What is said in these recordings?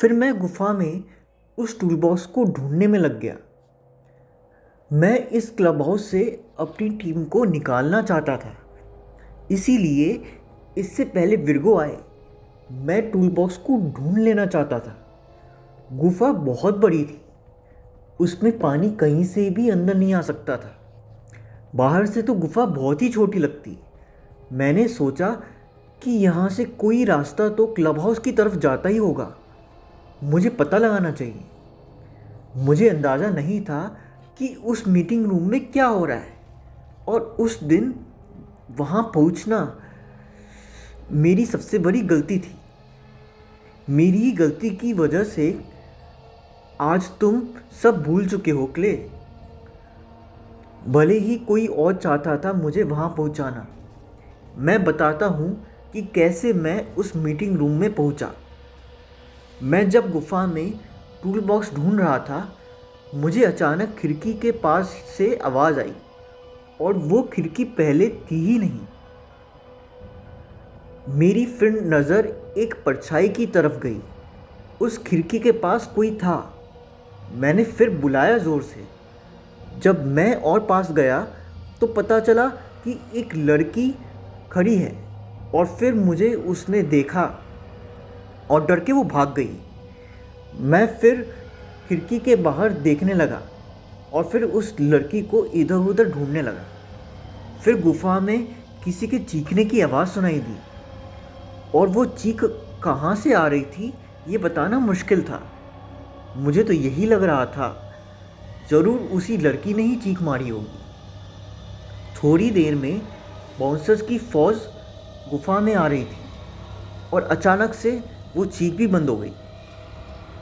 फिर मैं गुफा में उस टूल बॉक्स को ढूंढने में लग गया। मैं इस क्लब हाउस से अपनी टीम को निकालना चाहता था, इसीलिए इससे पहले विर्गो आए मैं टूल बॉक्स को ढूंढ लेना चाहता था। गुफा बहुत बड़ी थी, उसमें पानी कहीं से भी अंदर नहीं आ सकता था। बाहर से तो गुफा बहुत ही छोटी लगती। मैंने सोचा कि यहाँ से कोई रास्ता तो क्लब हाउस की तरफ जाता ही होगा, मुझे पता लगाना चाहिए। मुझे अंदाज़ा नहीं था कि उस मीटिंग रूम में क्या हो रहा है, और उस दिन वहाँ पहुँचना मेरी सबसे बड़ी गलती थी। मेरी ही गलती की वजह से आज तुम सब भूल चुके हो क्ले। भले ही कोई और चाहता था मुझे वहाँ पहुँचाना। मैं बताता हूँ कि कैसे मैं उस मीटिंग रूम में पहुँचा। मैं जब गुफा में टूल बॉक्स ढूंढ रहा था, मुझे अचानक खिड़की के पास से आवाज़ आई, और वो खिड़की पहले थी ही नहीं। मेरी फिर नज़र एक परछाई की तरफ गई। उस खिड़की के पास कोई था। मैंने फिर बुलाया ज़ोर से। जब मैं और पास गया तो पता चला कि एक लड़की खड़ी है, और फिर मुझे उसने देखा और डर के वो भाग गई। मैं फिर खिड़की के बाहर देखने लगा और फिर उस लड़की को इधर उधर ढूंढने लगा। फिर गुफा में किसी के चीखने की आवाज़ सुनाई दी, और वो चीख कहाँ से आ रही थी ये बताना मुश्किल था। मुझे तो यही लग रहा था, ज़रूर उसी लड़की ने ही चीख मारी होगी। थोड़ी देर में बाउंसर्स की फ़ौज गुफा में आ रही थी, और अचानक से वो चीख भी बंद हो गई।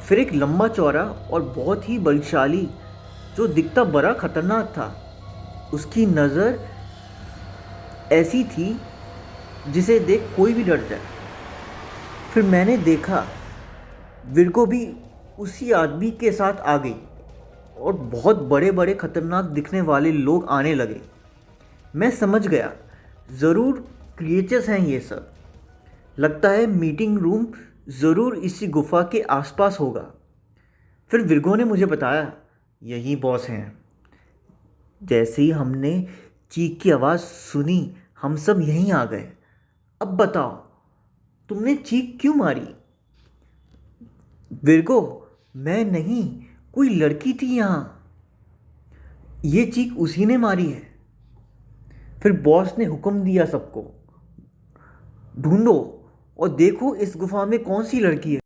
फिर एक लंबा चौड़ा और बहुत ही बलशाली, जो दिखता बड़ा खतरनाक था, उसकी नज़र ऐसी थी जिसे देख कोई भी डर जाए। फिर मैंने देखा विर्गो भी उसी आदमी के साथ आ गई, और बहुत बड़े बड़े खतरनाक दिखने वाले लोग आने लगे। मैं समझ गया, ज़रूर क्रिएचर्स हैं ये सब। लगता है मीटिंग रूम ज़रूर इसी गुफा के आसपास होगा। फिर विर्गो ने मुझे बताया, यही बॉस हैं। जैसे ही हमने चीख की आवाज़ सुनी, हम सब यहीं आ गए। अब बताओ, तुमने चीख क्यों मारी? विर्गो, मैं नहीं, कोई लड़की थी यहाँ। ये चीख उसी ने मारी है। फिर बॉस ने हुक्म दिया सबको, ढूंढो और देखो इस गुफा में कौन सी लड़की है।